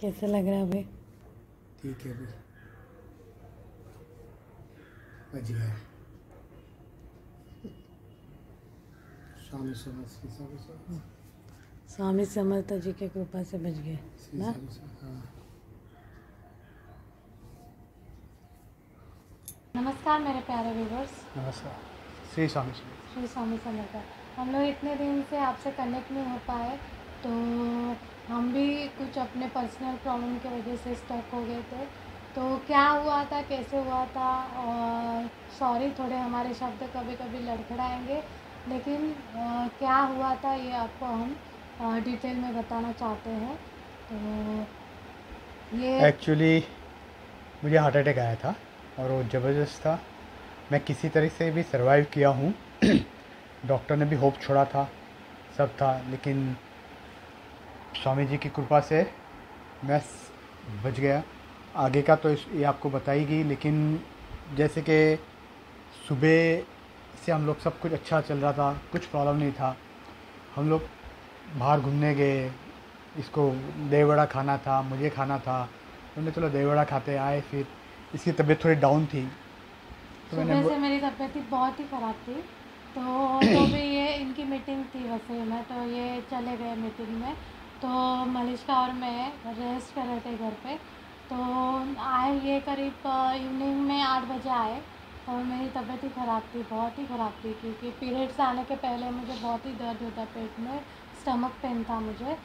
कैसे लग रहा है अभी? ठीक है, अभी बच गया। स्वामी स्वामी समर्थ जी की कृपा से बच गए ना। नमस्कार मेरे प्यारे व्यूवर्स। नमस्कार। श्री स्वामी श्री स्वामी समर्थ। हम लोग इतने दिन से आपसे कनेक्ट नहीं हो पाए, तो हम भी कुछ अपने पर्सनल प्रॉब्लम की वजह से स्टक हो गए थे। तो क्या हुआ था, कैसे हुआ था, और सॉरी थोड़े हमारे शब्द कभी कभी लड़खड़ाएंगे, लेकिन क्या हुआ था ये आपको हम डिटेल में बताना चाहते हैं। तो ये एक्चुअली मुझे हार्ट अटैक आया था और वो ज़बरदस्त था। मैं किसी तरह से भी सरवाइव किया हूँ। डॉक्टर ने भी होप छोड़ा था, सब था, लेकिन स्वामी जी की कृपा से मैं बच गया। आगे का तो ये आपको बताएगी, लेकिन जैसे कि सुबह से हम लोग सब कुछ अच्छा चल रहा था, कुछ प्रॉब्लम नहीं था। हम लोग बाहर घूमने गए, इसको दही वड़ा खाना था, मुझे खाना था, हमने चलो दही वड़ा खाते आए। फिर इसकी तबीयत थोड़ी डाउन थी, तो सुबह से मेरी तबीयत बहुत ही ख़राब थी। तो भी ये इनकी मीटिंग थी वैसे में, तो ये चले गए मीटिंग में। तो मलिश्का और मैं रेस्ट कर रहे थे घर पे। तो आए ये करीब इवनिंग में 8 बजे आए, और मेरी तबीयत ही ख़राब थी, बहुत ही ख़राब थी, क्योंकि पीरियड्स आने के पहले मुझे बहुत ही दर्द होता पेट में, स्टमक पेन था मुझे।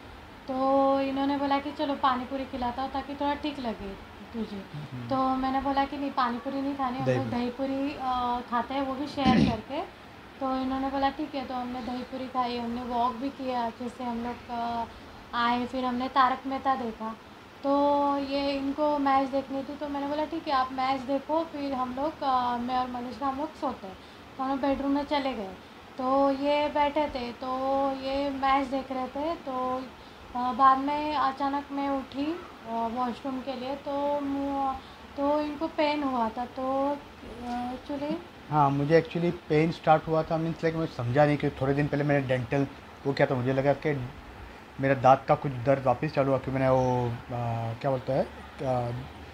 तो इन्होंने बोला कि चलो पानी पूरी खिलाता हूँ ताकि थोड़ा ठीक लगे तुझे। तो मैंने बोला कि नहीं, पानी पूरी नहीं खानी, हम लोग दही पूरी खाते हैं, वो भी शेयर करके। तो इन्होंने बोला ठीक है, तो हमने दही पूरी खाई, हमने वॉक भी किया अच्छे से, हम लोग आए, फिर हमने तारक मेहता देखा। तो ये इनको मैच देखनी थी, तो मैंने बोला ठीक है आप मैच देखो, फिर हम लोग मैं और मनीषा हम लोग सोते हैं। तो हम बेडरूम में चले गए, तो ये बैठे थे, तो ये मैच देख रहे थे। तो बाद में अचानक मैं उठी वॉशरूम के लिए, तो इनको पेन हुआ था। तो एक्चुअली हाँ, मुझे एक्चुअली पेन स्टार्ट हुआ था, मीन्स लाइक मैं समझा नहीं कि थोड़े दिन पहले मैंने डेंटल वो किया, तो मुझे लगा कि मेरा दांत का कुछ दर्द वापस चालू हुआ, कि मैंने वो क्या बोलता है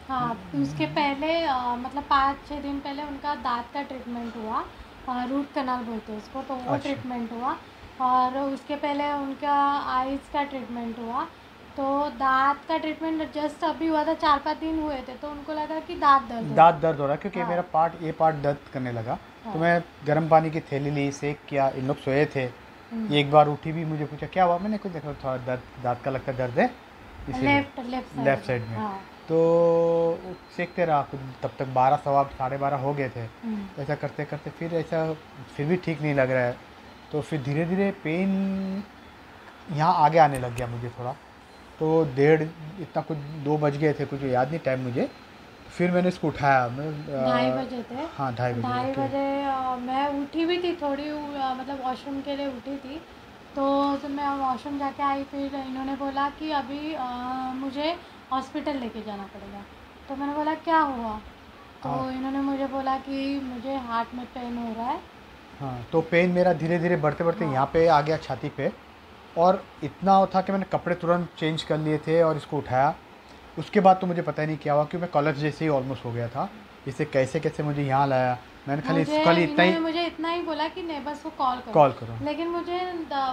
हाँ, उसके पहले मतलब 5-6 दिन पहले उनका दांत का ट्रीटमेंट हुआ, रूट कनाल बोलते हैं उसको, तो वो अच्छा। ट्रीटमेंट हुआ। और उसके पहले उनका आइज़ का ट्रीटमेंट हुआ। तो दांत का ट्रीटमेंट जस्ट अभी हुआ था, 4-5 दिन हुए थे, तो उनको लगा कि दांत दर्द हो रहा है, क्योंकि हाँ। मेरा ये पार्ट दर्द करने लगा। हाँ। तो मैं गर्म पानी की थैली ली, सेक किया, इन लोग सोए थे। एक बार उठी भी, मुझे पूछा क्या हुआ, मैंने कुछ देखा, थोड़ा दर्द दांत का लगता दर्द है, लेफ्ट साइड में। हाँ। तो सेकते रहा कुछ, तब तक 12 सवा 12:30 हो गए थे। तो ऐसा करते करते फिर भी ठीक नहीं लग रहा है। तो फिर धीरे धीरे पेन यहाँ आगे आने लग गया मुझे थोड़ा। तो इतना कुछ 2 बज गए थे, कुछ याद नहीं टाइम मुझे। फिर मैंने इसको उठाया, मैं 2:30 बजे थे। हाँ 2:30 बजे मैं उठी भी थी थोड़ी, मतलब वॉशरूम के लिए उठी थी। तो जब मैं वॉशरूम जाके आई, फिर इन्होंने बोला कि अभी मुझे हॉस्पिटल लेके जाना पड़ेगा। तो मैंने बोला क्या हुआ, तो इन्होंने मुझे बोला कि मुझे हार्ट में पेन हो रहा है। हाँ, तो पेन मेरा धीरे धीरे बढ़ते बढ़ते यहाँ पे आ गया, छाती पे। और इतना था कि मैंने कपड़े तुरंत चेंज कर लिए थे और इसको उठाया। उसके बाद तो मुझे पता ही नहीं क्या हुआ, क्योंकि मैं कॉलेज जैसे ही ऑलमोस्ट हो गया था। इसे कैसे कैसे मुझे यहाँ लाया, मैंने खाली मुझे इतना ही बोला कि नेबर्स को कॉल करो। लेकिन मुझे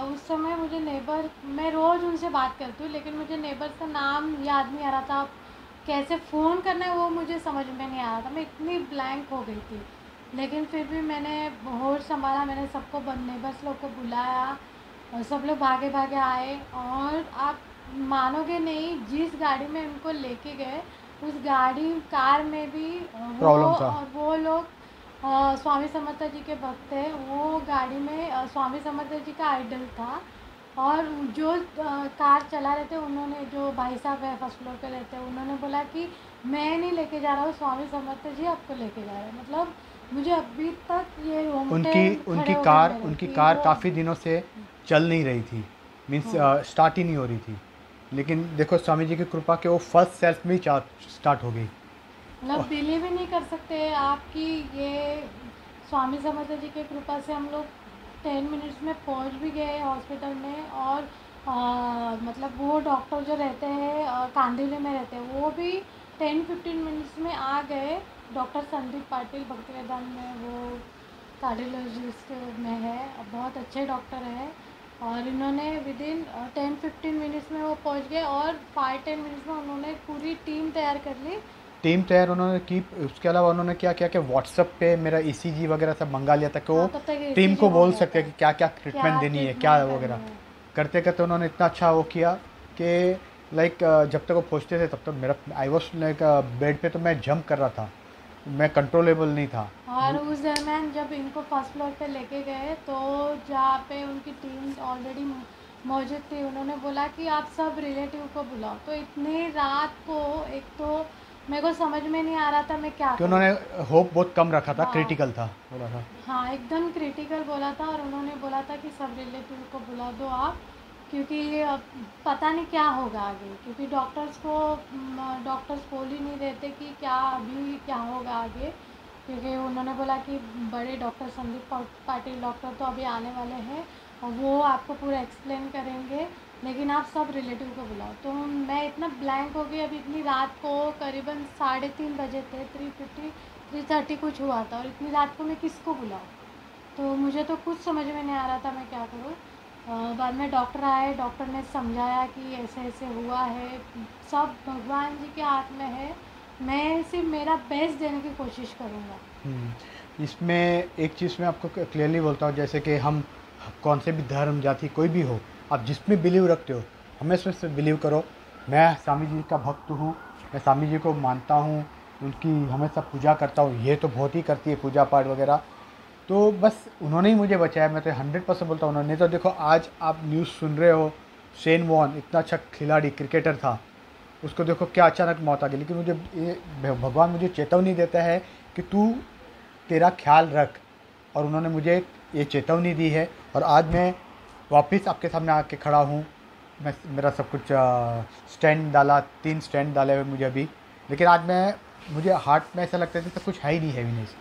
उस समय नेबर, मैं रोज़ उनसे बात करती हूँ, लेकिन मुझे नेबर्स का नाम याद नहीं आ रहा था, कैसे फ़ोन करना है वो मुझे समझ में नहीं आ रहा था, मैं इतनी ब्लैंक हो गई थी। लेकिन फिर भी मैंने होश संभाला, मैंने सबको नेबर्स लोग को बुलाया, और सब लोग भागे भागे आए। और आप मानोगे नहीं, जिस गाड़ी में उनको लेके गए, उस कार में भी प्रॉब्लम था। और वो लोग स्वामी समर्थ जी के भक्त थे। वो गाड़ी में स्वामी समर्थ जी का आइडल था। और जो कार चला रहे थे, उन्होंने, जो भाई साहब है फर्स्ट फ्लोर पे रहते हैं, उन्होंने बोला कि मैं नहीं लेके जा रहा हूँ, स्वामी समर्थ जी आपको लेके जा रहे हैं। मतलब मुझे अभी तक ये उनकी कार काफ़ी दिनों से चल नहीं रही थी, मीन्स स्टार्ट ही नहीं हो रही थी। लेकिन देखो स्वामी जी की कृपा के वो फर्स्ट सेल्फ में ही स्टार्ट हो गई। मतलब बिलीव ही नहीं कर सकते आपकी ये स्वामी समर्थ जी की कृपा से हम लोग 10 मिनट्स में पहुंच भी गए हॉस्पिटल में। और मतलब वो डॉक्टर जो रहते हैं कांदिवली में रहते हैं, वो भी 10-15 मिनट्स में आ गए। डॉक्टर संदीप पाटिल भक्तिवेदांत में, वो कार्डियोलॉजिस्ट में है, बहुत अच्छे डॉक्टर हैं। और इन्होंने विद इन 10-15 मिनट्स में वो पहुंच गए, और 5-10 मिनट्स में उन्होंने पूरी टीम तैयार कर ली। टीम तैयार उन्होंने की। उसके अलावा उन्होंने क्या किया कि व्हाट्सएप पे मेरा ईसीजी वगैरह सब मंगा लिया था कि वो हाँ, तब तक टीम ECG को हो बोल गया सकते था हैं कि क्या क्या क्या ट्रीटमेंट देनी है, क्या ट्रीटमेंट वगैरह। करनी है। करते करते उन्होंने इतना अच्छा वो किया कि लाइक जब तक वो पहुँचते थे तब तक मेरा आई वॉज लाइक बेड पे तो मैं जंप कर रहा था, मैं कंट्रोलेबल नहीं था। और उस दरम्यान जब इनको फर्स्ट फ्लोर पे लेके गए, तो जहाँ पे उनकी टीम ऑलरेडी मौजूद थी, उन्होंने बोला कि आप सब रिलेटिव को बुलाओ। तो इतने रात को, एक तो मेरे को समझ में नहीं आ रहा था मैं क्या कि करूँ। उन्होंने होप बहुत कम रखा था, हाँ, क्रिटिकल था बोला था। हाँ, एकदम क्रिटिकल बोला था, और उन्होंने बोला था कि सब रिलेटिव को बुला दो आप, क्योंकि अब पता नहीं क्या होगा आगे, क्योंकि डॉक्टर्स बोल ही नहीं रहे थे कि क्या अभी क्या होगा आगे। क्योंकि उन्होंने बोला कि बड़े डॉक्टर संदीप पाटिल डॉक्टर तो अभी आने वाले हैं, और वो आपको पूरा एक्सप्लेन करेंगे, लेकिन आप सब रिलेटिव को बुलाओ। तो मैं इतना ब्लैंक हो गई। अभी इतनी रात को करीबन 3:30 बजे थे, 3:30 कुछ हुआ था, और इतनी रात को मैं किसको बुलाऊँ। तो मुझे तो कुछ समझ में नहीं आ रहा था मैं क्या करूँ। बाद में डॉक्टर आए, डॉक्टर ने समझाया कि ऐसे ऐसे हुआ है, सब भगवान जी के हाथ में है। मैं सिर्फ मेरा बेस्ट देने की कोशिश करूँगा। इसमें एक चीज़ मैं आपको क्लियरली बोलता हूँ, जैसे कि हम कौन से भी धर्म जाति कोई भी हो, आप जिसमें बिलीव रखते हो हमेशा से बिलीव करो। मैं स्वामी जी का भक्त हूँ, मैं स्वामी जी को मानता हूँ, उनकी हमेशा पूजा करता हूँ। ये तो बहुत ही करती है पूजा पाठ वगैरह, तो बस उन्होंने ही मुझे बचाया। मैं तो 100% बोलता हूँ उन्होंने। तो देखो आज आप न्यूज़ सुन रहे हो, शेन वॉर्न इतना अच्छा खिलाड़ी क्रिकेटर था, उसको देखो क्या अचानक मौत आ गई। लेकिन मुझे भगवान मुझे चेतावनी देता है कि तू तेरा ख्याल रख, और उन्होंने मुझे ये चेतावनी दी है। और आज मैं वापस आपके सामने आके खड़ा हूँ। मैं मेरा सब कुछ स्टैंड डाला, 3 स्टैंड डाले हुए मुझे अभी। लेकिन आज मुझे हार्ट में ऐसा लगता है जैसे कुछ है ही नहीं, हैवीनेस।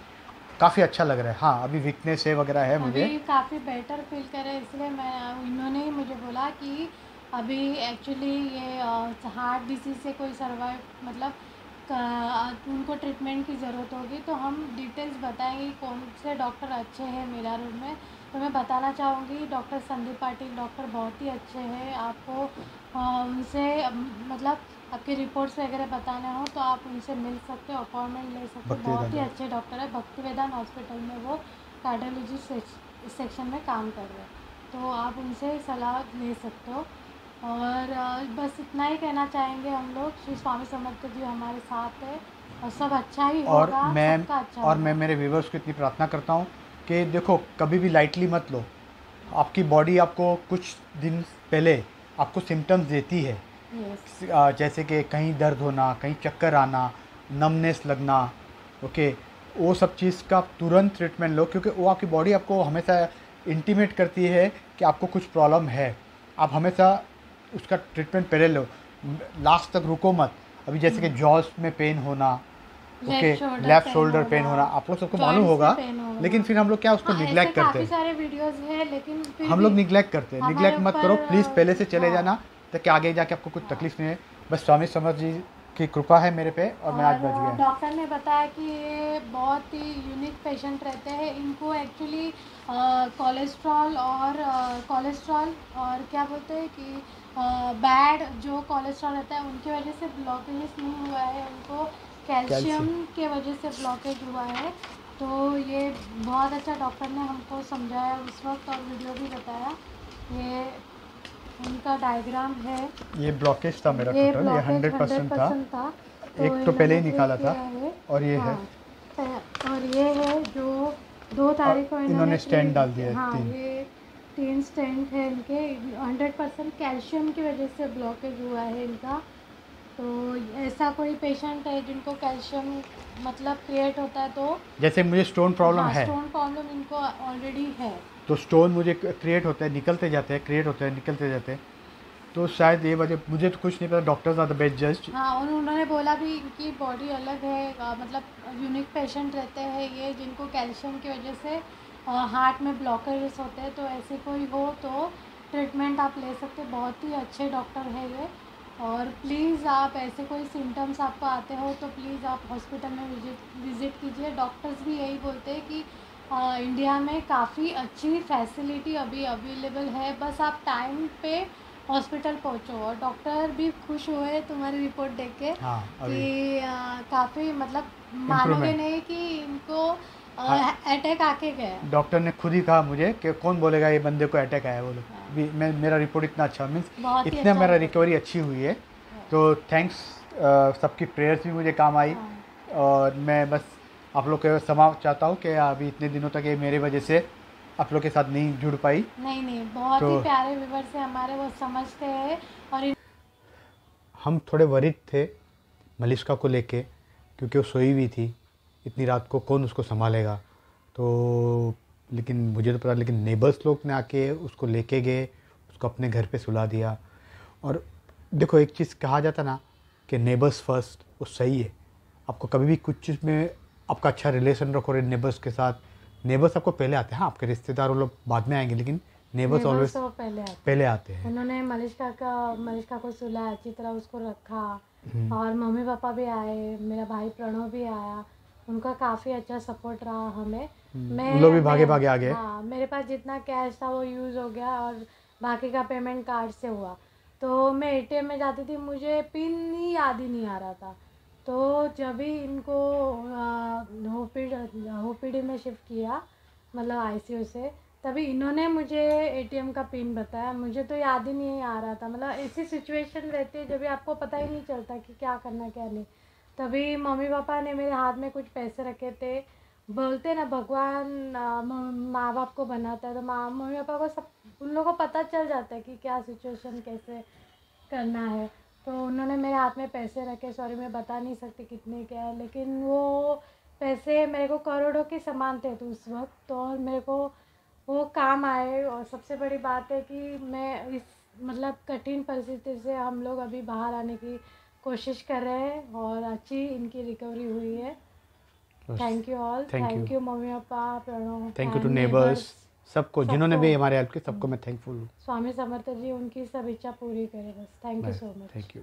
काफ़ी अच्छा लग रहा है। हाँ, अभी वीकनेस है वगैरह है मुझे। अभी काफ़ी बेटर फील करे, इसलिए इन्होंने ही मुझे बोला कि अभी एक्चुअली ये हार्ट डिसीज़ से कोई सर्वाइव, मतलब उनको ट्रीटमेंट की ज़रूरत होगी। तो हम डिटेल्स बताएंगे कौन से डॉक्टर अच्छे हैं मीरा रोड में। तो मैं बताना चाहूँगी, डॉक्टर संदीप पाटिल डॉक्टर बहुत ही अच्छे हैं। आपको उनसे मतलब आपकी रिपोर्ट्स वगैरह बताने हो तो आप उनसे मिल सकते हो, अपॉइंटमेंट ले सकते हो। भक्ति बहुत ही वेदांत। अच्छे डॉक्टर है, भक्ति वेदांत हॉस्पिटल में वो कार्डियोलॉजी सेक्शन में काम कर रहे हैं। तो आप उनसे सलाह ले सकते हो। और बस इतना ही कहना चाहेंगे हम लोग, श्री स्वामी समर्थ जी हमारे साथ है, और सब अच्छा ही और होगा, मैं सबका अच्छा और मैं होगा। मेरे व्यूवर्स को इतनी प्रार्थना करता हूँ कि देखो कभी भी लाइटली मत लो। आपकी बॉडी आपको कुछ दिन पहले आपको सिम्टम्स देती है, यस, जैसे कि कहीं दर्द होना, कहीं चक्कर आना, नमनेस लगना। ओके, वो सब चीज़ का आप तुरंत ट्रीटमेंट लो, क्योंकि वो आपकी बॉडी आपको हमेशा इंटीमेट करती है कि आपको कुछ प्रॉब्लम है। आप हमेशा उसका ट्रीटमेंट पहले लो, लास्ट तक रुको मत। अभी जैसे कि जॉस में पेन होना, ओके, लेफ्ट शोल्डर पेन होना, आप लोग सबको मालूम जॉइंट्स में होगा। पेन लेकिन होगा। फिर हम लोग क्या उसको हाँ, ऐसे निग्लेक्ट करते काफ़ी हैं। सारे वीडियोस हैं, लेकिन फिर हम भी लोग निग्लेक्ट करते हैं। हमारे निग्लेक्ट मत करो ऊपर प्लीज़, पहले से चले हाँ, जाना, ताकि आगे जाके आपको कुछ हाँ। तकलीफ नहीं है। बस स्वामी समर्थ जी की कृपा है मेरे पे, और मैं आज बच और गया। डॉक्टर ने बताया कि ये बहुत ही यूनिक पेशेंट रहते हैं। इनको एक्चुअली कोलेस्ट्रॉल और क्या बोलते हैं कि बैड जो कोलेस्ट्रॉल रहता है उनकी वजह से ब्लॉकेज नहीं हुआ है, उनको कैल्शियम कैल्शियम। के वजह से ब्लॉकेज हुआ है। तो ये बहुत अच्छा डॉक्टर ने हमको समझाया उस वक्त, और वीडियो भी बताया। ये उनका डायग्राम है। ये ब्लॉकेज था मेरा ये टोटल, ये ब्लॉकेज 100% था। 100% था, तो एक तो पहले इन्होंने ही ठीक निकाला था, किया है। और ये है। हाँ, और ये है जो 2 और तारीख को इन्होंने इन्होंने स्टैंड डाल दिया है हाँ, 3। ये 3 स्टेंट है इनके। 100% कैल्शियम की वजह से ब्लॉकेज हुआ है इनका। तो ऐसा कोई पेशेंट है जिनको कैल्शियम मतलब क्रिएट होता है, तो जैसे मुझे स्टोन प्रॉब्लम हाँ, है, स्टोन प्रॉब्लम इनको ऑलरेडी है। तो स्टोन मुझे क्रिएट होते हैं, निकलते जाते हैं, क्रिएट होते हैं, निकलते जाते हैं। तो शायद ये वजह, मुझे तो कुछ नहीं पता, डॉक्टर्स आर द बेस्ट जज। हाँ, और उन्होंने बोला भी इनकी बॉडी अलग है, मतलब यूनिक पेशेंट रहते हैं ये, जिनको कैल्शियम की वजह से हार्ट में ब्लॉकेजेस होते हैं। तो ऐसे कोई हो तो ट्रीटमेंट आप ले सकते, बहुत ही अच्छे डॉक्टर है ये। और प्लीज़ आप ऐसे कोई सिम्टम्स आपको आते हो तो प्लीज़ आप हॉस्पिटल में विज़िट कीजिए। डॉक्टर्स भी यही बोलते हैं कि इंडिया में काफ़ी अच्छी फैसिलिटी अभी अवेलेबल है, बस आप टाइम पे हॉस्पिटल पहुंचो। और डॉक्टर भी खुश हुए तुम्हारी रिपोर्ट देख के हाँ अभी कि काफ़ी मतलब मानोगे इम्प्रूवमेंट। नहीं कि इनको हाँ अटैक आके गया। डॉक्टर ने खुद ही कहा मुझे कि कौन बोलेगा ये बंदे को अटैक आया, बोलो हाँ, भी मैं मेरा रिपोर्ट इतना अच्छा मीन्स बहुत ही इतना अच्छा मेरा रिपोर्ट रिकवरी अच्छी हुई है। है। तो थैंक्स, सबकी प्रेयर्स भी मुझे काम आई। हाँ, और मैं बस आप लोग के क्षमा चाहता हूँ कि अभी इतने दिनों तक ये मेरी वजह से आप लोग के साथ नहीं जुड़ पाई। नहीं नहीं, बहुत तो ही प्यारे व्यूवर्स हैं हमारे, वो समझते हैं। और हम थोड़े वरिड थे मलिष्का को लेके, क्योंकि वो सोई हुई थी, इतनी रात को कौन उसको संभालेगा। तो लेकिन मुझे तो पता, लेकिन नेबर्स लोग ने आके उसको लेके गए, उसको अपने घर पे सुला दिया। और देखो एक चीज़ कहा जाता ना कि नेबर्स फर्स्ट, वो सही है। आपको कभी भी कुछ चीज़ में आपका अच्छा रिलेशन रखो नेबर्स के साथ, नेबर्स आपको पहले आते हैं। हाँ, आपके रिश्तेदार वो लोग बाद में आएंगे, लेकिन नेबर्स नेबर्स ऑलवेज तो पहले आते पहले हैं। आते हैं। उन्होंने मलिष्का को सुलाया, अच्छी तरह उसको रखा। हम्म, और मम्मी पापा भी आए, मेरा भाई प्रणव भी आया, उनका काफ़ी अच्छा सपोर्ट रहा हमें। उन लोग भी मैं भागे भागे आ गए। हाँ, मेरे पास जितना कैश था वो यूज़ हो गया और बाकी का पेमेंट कार्ड से हुआ। तो मैं एटीएम में जाती थी, मुझे पिन ही याद ही नहीं आ रहा था। तो जब भी इनको ओपीडी में शिफ्ट किया, मतलब आईसीयू से, तभी इन्होंने मुझे एटीएम का पिन बताया। मुझे तो याद ही नहीं आ रहा था, मतलब ऐसी सिचुएशन रहती है जब भी आपको पता ही नहीं चलता कि क्या करना क्या नहीं। तभी मम्मी पापा ने मेरे हाथ में कुछ पैसे रखे थे। बोलते ना भगवान माँ बाप को बनाता है, तो माँ मम्मी पापा को सब उन लोगों को पता चल जाता है कि क्या सिचुएशन कैसे करना है। तो उन्होंने मेरे हाथ में पैसे रखे, सॉरी मैं बता नहीं सकती कितने क्या है, लेकिन वो पैसे मेरे को करोड़ों के समान थे तो उस वक्त तो, और मेरे को वो काम आए। और सबसे बड़ी बात है कि मैं इस मतलब कठिन परिस्थिति से हम लोग अभी बाहर आने की कोशिश कर रहे हैं और अच्छी इनकी रिकवरी हुई है। Thank you all, thank you, thank you mummy papa, Pranav thank you too and neighbours, neighbours, सबको जिन्होंने सबको। भी हमारे हेल्प की, सबको मैं थैंकफुल हूँ। स्वामी समर्थ जी उनकी सब इच्छा पूरी करे बस। Thank you bye, so much. Thank you.